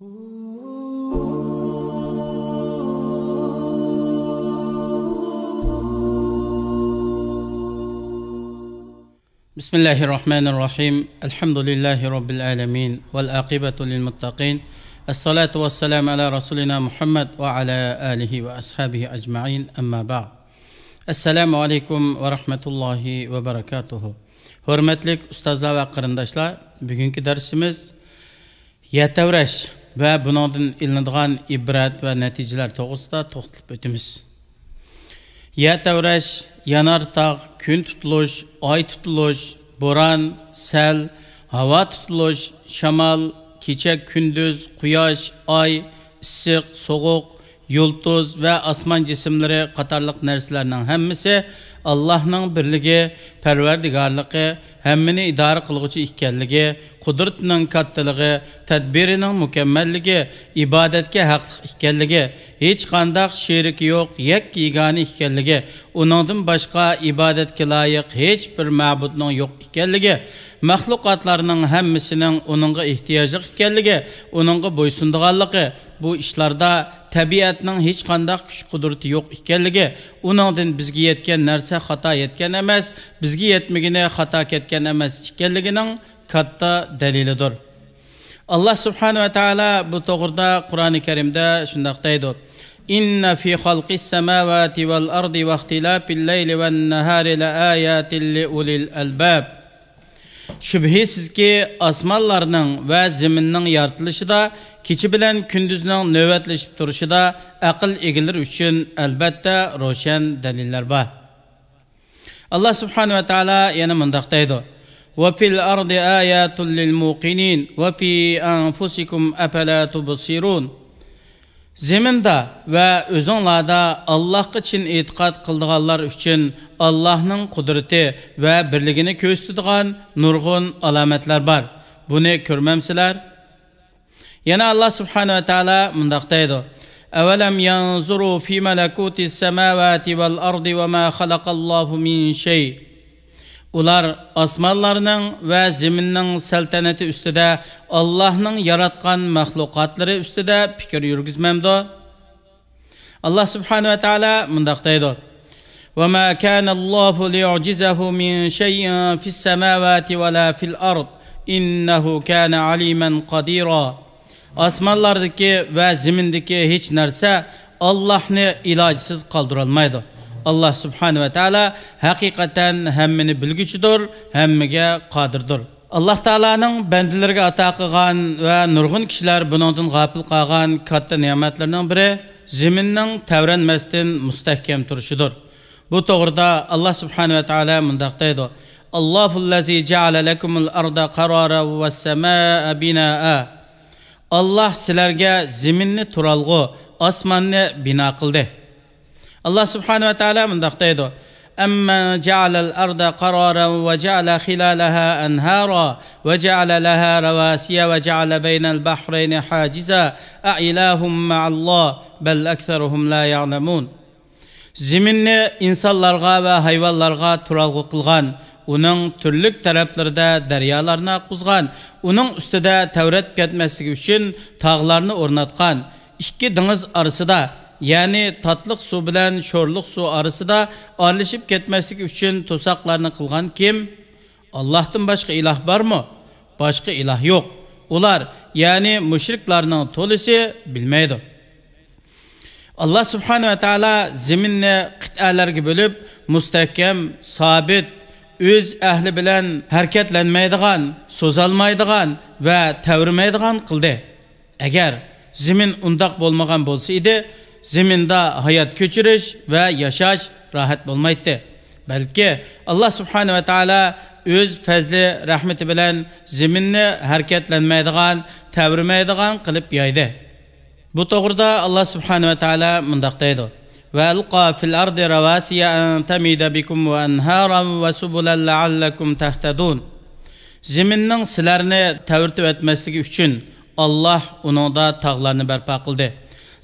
Bismillahirrahmanirrahim. Elhamdülillahi Rabbil alemin. Vel akibetu lil muttaqin. Esselatu vesselamu ala Resulina Muhammed ve ala alihi ve ashabihi ecma'in. Amma ba'd. Esselamu aleyküm ve rahmetullahi ve berekatuhu. Hürmetlik ustazlar ve qarindoshlar, bugünkü dersimiz yetavrash ve bundan ilinadigan ibrat ve neticeler to'g'risida to'xtalib o'tamiz. Yetavrash, yanar tağ, gün tutuluş, ay tutuluş, boran, sel, hava tutuluş, şamal, kecha gündüz, quyosh, ay, issiq, soğuk, yulduz ve asman cisimleri qatarlıq narsalarning hammasi Allah'ның birligi, parvardigarligi, hammani idora qilguvchi ekanligi, qudratining kattaligi, tadbirining mukammalligi, ibodatga haqliq ekanligi, hech qanday sheriki yo'q, yakka yegona ekanligi, uningdan boshqa ibodatga loyiq hech bir ma'budning yo'q ekanligi, mahluqotlarning hammasining uningga ehtiyoji ekanligi, uningga bo'ysundiganligi, bu ishlarda tabiatning hech qanday kuch qudrati yo'q ekanligi, uningdan bizga yetgan narsa xato yetgan emas, bizga yetmagani xato ketgan emas ekanligining katta dalilidir. Allah subhanahu va taolo bu to'g'rida Qur'oni Karimda shunday deydi: "Inna fi xalqis samawati val ardi va ixtilafil layli van nahari la ayatin li ulil albab." Şübhisizki osmonlarning va zaminning yaratılışida, kechi bilan kunduzning navbatlashib turishida aql egalari uchun albatta ro'shan dalillar bor. Allah subhanahu va taolo yana mundaq deydi: "Va fil ardi ayatun lil muqinin va fi anfusikum afala tubsirun." Zeminda ve özünlarda Allah'a için etiqat kıldıqanlar üçün Allah'ның kudreti ve birligini göstərdiğən nurgun alametler var. Bunu görməmsizlər? Yana Allah subhanahu wa ta'ala mundaq deydi: "Awalam yanzuru fi malakutis semawati vel ardi ve ma xalaqallahu min şey." Ular osmonlarning ve zeminning saltanati ustida, Allah'ның yaratgan mahluqatlari ustida fikr yurgizmamdi? Allah subhanahu wa ta'ala mundaq deydi: "Ve ma kana Allahu liyu'jizahu min shay'in fis semawati ve la fil ard, innehu kana aliman qadira." Osmonlardagi ve zemindagi hech narsa Allah'ni ilojsiz qoldirolmaydi. Allah subhanahu wa ta'ala hakikaten hammani bilguchidir, hammaga qodirdir. Allah Ta'ala'nın bendilerine ata qilgan ve nurgun kişiler bundan g'afil qolgan katta ne'matlarning biri zeminning tavranmasdan mustahkam turishidir. Bu to'g'rida Allah subhanahu wa ta'ala mundaq deydi: "Allohullazi ja'ala lakumul arda qarara was samaa binaa." Allah sizlarga zeminni turalg'u, osmonni bino qildi. Allah subhanahu wa ta'ala mundaq deydi: "Amma ja'alal arda qararan ve ja'ala khilalaha anhara ve ja'ala laha rawasiya ve ja'ala baynal bahrayni hajiza a'ilahum ma'allah bel aktharuhum la ya'lamun." Zeminni insonlarga ve hayvonlarga turalg'u qilgan, uning turli taraflarida daryolarni quzgan, uning ustida tavrat ketmasligi uchun tog'larni o'rnatgan, ikki dengiz orasida, yani tatlık su bilen şorluk su arasında aralashib ketmaslik üçün to'saqlarni qilgan kim? Allah'tan başka ilah var mı? Başka ilah yok. Ular yani müşriklarning to'lisi bilmaydi. Allah subhanahu wa ta'ala zeminni qit'alarga bölüp mustahkam, sabit, öz ahli bilen hareketlenmeydigan, so'zalmaydigan ve tavrimaydigan qildi. Agar zemin undaq bo'lmagan bo'lsa edi, zeminde hayat köçürüş ve yaşaş rahat bulmaydı. Belki Allah subhanahu wa ta'ala öz fazli rahmeti bilen zeminni hareketlenmeydiğen, tavrimaydigan qilib yaydı. Bu to'g'rida Allah subhanahu wa ta'ala mundaq deydi: "Ve alqa fil ardi ravasiya an tamida bikum ve anharan ve subulan la'allakum tahtadun." Zeminning sizlarni tavritib etmasligi uchun Allah uningda tog'larni barpo qildi.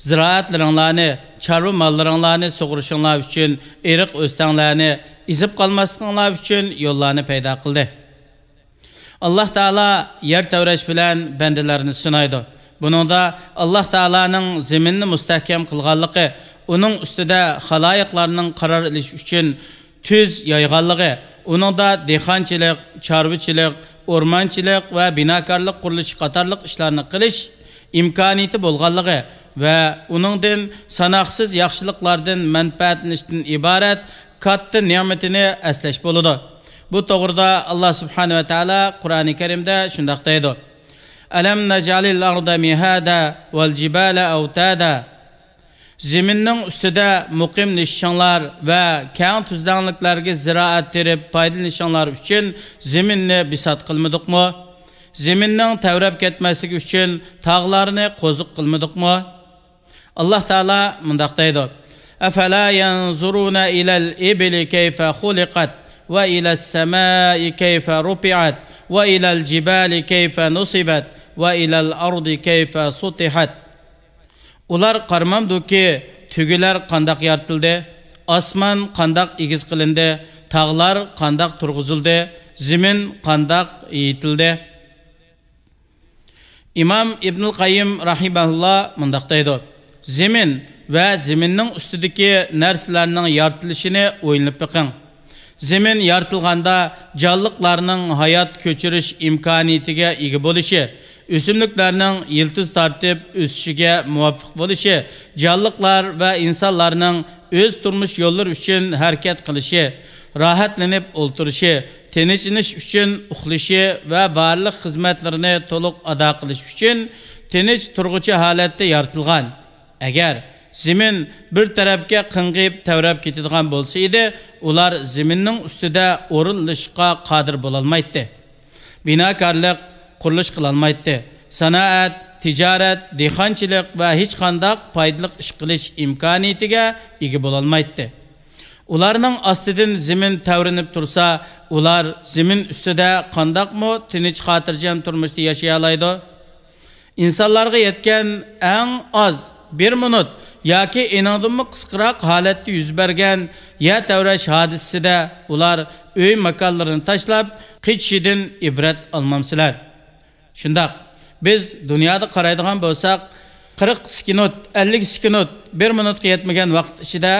Ziraatlaringlarni, chorva mollaringlarni sug'urishinglar uchun, eriq o'stanglarni izib qolmasliginglar uchun yo'llarni paydo qildi. Allah Taala yer tavrash bilan bandalarni sinaydi. Buningda Alloh taolaning zaminni mustahkam qilganligi, uning ustida xaloyiqlarning qaror ilish uchun tuz yayganligi, uningda dehqonchilik, chorvachilik, o'rmonchilik va binokorlik qurilishi qatorliq ishlarni qilish imkoniyati bo'lganligi va uningdan sanoqsiz yaxshiliklardan manfaatlanishdan iborat katta ne'matini aslash bo'ladi. Bu to'g'rida Alloh subhanahu va taolo Qur'oni Karimda shunday deydi: Alam naj'alil arda mihada wal jibala awtada. Zeminning ustida muqim nishonlar va keng tuzdanliklarga ziroat terib foydalanishinglar uchun zeminni bisat qilmadikmi? Zeminning tavrab ketmasligi uchun tog'larni qo'ziq qilmadikmi? Alloh taolo mundaq deydi: Afala yanzuruna ilal ibli kayfa khuliqat va ilas samai kayfa rufi'at va ilal jibali kayfa nusibat va ilal ardi kayfa sutihat. Ular qarmamduki tugilar qandaq yartildi, osmon qandaq egiz qilindi, tog'lar qandaq turg'izildi, zemin qandaq eyitildi. İmam İbnül Qayyim rahimahullah mundaq deydi: Zemin va zeminning ustidagi narsalarning yartilishini o'ylab beqing. Zemin yartilganda jonliqlarning hayot ko'chirish imkoniyatiga ega bo'lishi, o'simliklarning yiltiz tortib o'sishiga muvofiq bo'lishi, jonliqlar va insonlarning o'z turmush yo'llari uchun harakat qilishi, rohatlanib o'ltirishi, tinchlanish uchun uxlashi va barliq xizmatlarini to'liq ado qilish uchun tinch turg'uchi holatda yaratilgan. Agar zemin bir tarafga qing'ib tavrab ketadigan bo'lsa edi, ular zeminning ustida o'rinlashga qodir bo'la olmaydi. Binokorlik qurilish qila olmaydi. Sanoat, tijorat, dehqonchilik va hech qanday foydali ish qilish imkoniyatiga ega bo'la olmaydi. Ularning ostidan zemin tavrinib tursa, ular zemin ustida qandaqmi tinch xotirjam turmushda yashay oladi? İnsanlarga yetgan eng oz 1 minut yoki enadimmi qisqaroq holatda yuz bergan yer tavrash hodisasida ular uy makonlarini tashlab qichishidan ibrat olmamsizlar. Shundaq, biz dunyoda qaraydigan bo'lsak, 40 sekund, 50 sekund, 1 minutga yetmagan vaqt ichida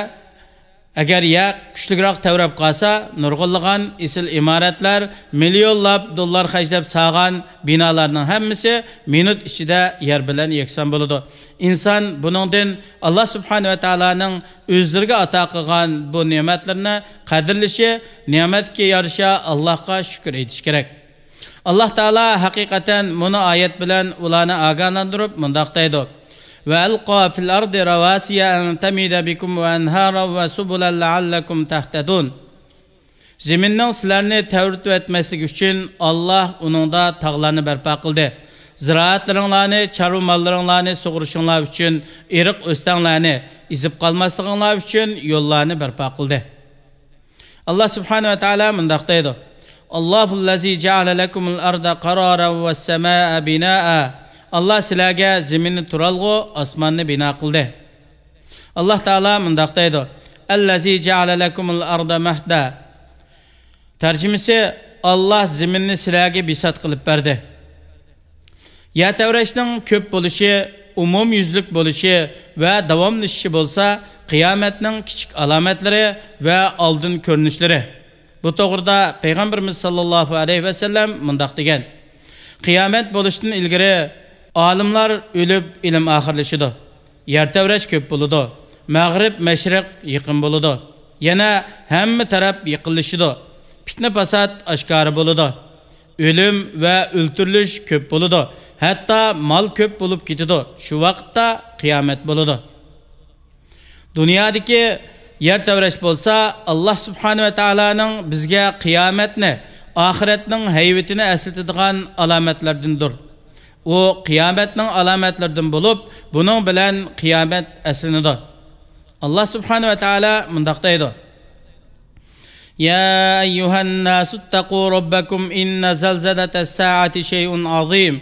agar yer kuchliroq tavrab qolsa, nurg'unlagan isil imoratlar, millionlab dollar xarjlab sağan binolarning hammasi minut ichida yer bilan yakson bo'ladi. İnson buningdan Alloh subhanahu va taolaning o'zlariga ato qilgan bu ne'matlarni qadrlashi, ne'matga yarasha Allohga shukr etish kerak. Alloh taolo haqiqatan buni oyat bilan ularni ogohlantirib mundaq deydi: وَأَلْقَى فِي الْأَرْضِ رَوَاسِيَ أَنْ تَمِيدَ بِكُمْ وَأَنْهَارًا وَسُبُلًا لَعَلَّكُمْ تَهْتَدُونَ. Zeminning sizlarni tavritib etmaslik uchun Alloh uningda tog'larni barpo qildi. Ziroatlaringlarni, chorva mollaringlarni sug'urishinglar uchun, eriq o'stanglarni izib qolmasliginglar uchun yo'llarni barpo qildi. Alloh subhanahu va taolo mundaq deydi: Allohullazi ja'ala lakumul arda qararan was samaa binaa. Allah sizlarga zeminni turalg'u, osmonni bino qildi. Alloh taolo mundaq deydi: Allazi ja'ala lakumul arda mahda. Tarjimasi: Allah zeminni sizlarga bisat qilib berdi. Yer tavrashning ko'p bo'lishi, umumyuzlik bo'lishi va davomlashishi bo'lsa, qiyomatning kichik alomatlari va oldin ko'rinishlari. Bu to'g'rida Payg'ambarimiz sallallohu alayhi va sallam mundaq degan: Qiyomat bo'lishdan ilgari olimlar o'lib ilm oxirlashidi. Yer tavrash ko'p bo'ladi. Mag'rib, mashriq yaqin bo'ladi. Yana hamma taraf yiqilishidi. Fitna fasod oshkora bo'ladi. O'lim va o'ltirilish ko'p bo'ladi. Hatto mol ko'p bo'lib ketadi. Shu vaqtda qiyomat bo'ladi. Dunyodagi yer tavrash bo'lsa, Alloh subhanahu va taolaning bizga qiyomatni, oxiratning hayvitini eslatadigan alomatlardandir. O qiyomatning alomatlaridan bo'lib, buning bilan qiyomat aslinadi. Alloh subhanahu va taolo mundaq deydi: Ya ayyuhan nasu ittaqu robbakum inna zalzalatas saati shay'un azim.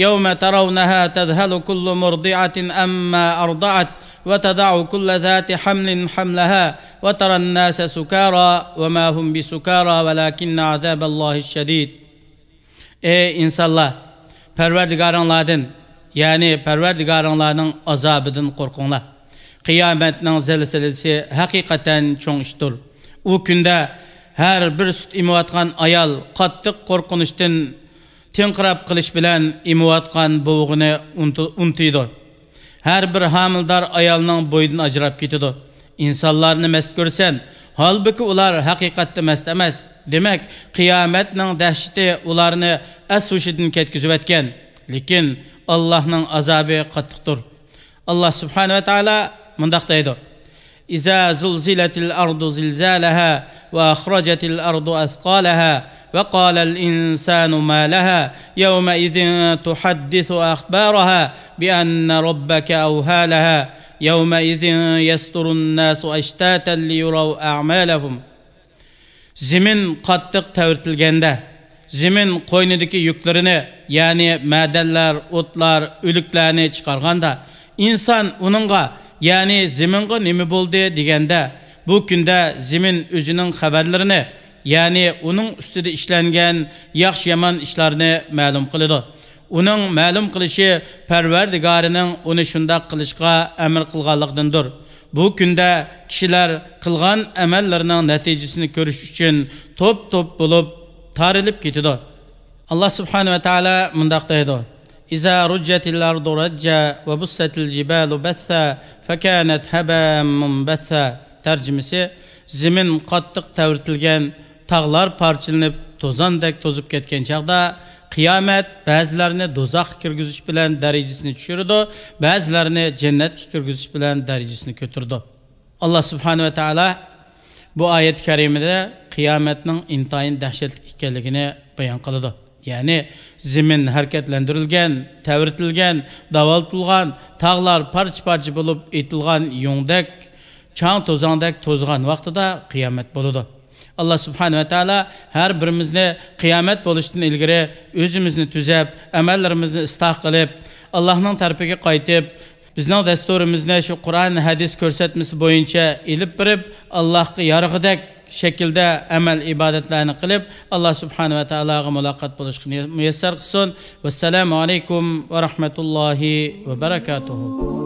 Yawma tarawnaha tadhalu kullu murdi'atin amma arda'at wa tada'u kullu dhati hamlin hamlaha wa tara an-nasa sukara wa ma hum bisukara walakinna azaballahi shadid. Ey insonlar, Parvardigarlardan yani Parvardigarыңlarning azobidan qo'rqinglar. Qiyomatning zilzilasi haqiqatan cho'ng ishdir. U kunda har bir sut imayotgan ayol qattiq qo'rqinishdan tinqirab qilish bilan imayotgan bo'g'ini untiydi. Her bir hamildar ayolning bo'yidan ajrab ketadi. İnsanlarni mast ko'rsan, halbuki ular haqiqatda mast emas. Demak, qiyomatning dahshati ularni as-hushidan ketkizib etgan. Lekin Allohning azobi qattiqdir. Allah subhanahu va taolo mundaq deydi: "İza zulzilatil ardu zilzalaha va akhrajatil ardu athqalaha ve qalal insanu ma laha yawma idhin tuhaddisu akhbaraha bi anna rabbaka awhalaha yawma idhin yasturun nasu ashtatan liyuraw a'malahum." Zemin qattiq təvirtilgəndə, zemin qoynidagi yüklərini, yani mədəllər, otlar, ölüklərini çıxarğanda, insan onunğa, yani zeminға nemi boldu degəndə, bu gündə zemin özünün xəbərlərini, yani onun üstüdə işlənən yaxşı yaman işlərini məlum qılıdı. Onun məlum qılışı Parvardigarının onu şundaq qılışqa əmr qılğanlıqdandır. Bu gündə kişiler qılğan əməllərinin nəticəsini görüş üçün top bulup tarılıb getidi. Allah subhanahu wa ta'ala mundaq deydi: "İza rujjatil ardu rajja ve bussatil jibalu batha fakanat haban munbatha." Tərcümesi: zemin qattiq təvirtilgan, tağlar parçalanıb tozandek tozub ketgan çağda qiyomat ba'zilarini do'zaxga kirgizish bilan darajasini tushirdi, ba'zilarini jannatga kirgizish bilan darajasini ko'tardi. Allah subhanahu va taolo bu oyat karimada qiyomatning intayin dahshatli ekanligini bayon qildi. Ya'ni zemin harakatlantirilgan, tavirtilgan, davoltilgan, tog'lar parcha-parcha bo'lib etilgan yo'ngdak, chang to'zandek to'zgan vaqtida qiyomat bo'ladi. Allah subhanahu wa taala her birimizni qiyomat bo'lishdan ilgari o'zimizni tuzab, amallarimizni isloh qilib, Allohning tarafiga qaytib, bizning dasturimizni shu Qur'on, hadis ko'rsatmasi bo'yicha ilib birib, Allohga yarig'idek shaklda amal ibodatlarni qilib, Allah subhanahu wa taolaga muloqot bo'lishni muyassar qilsin. Vassalamu alaykum va rahmatullohi va barakatuh.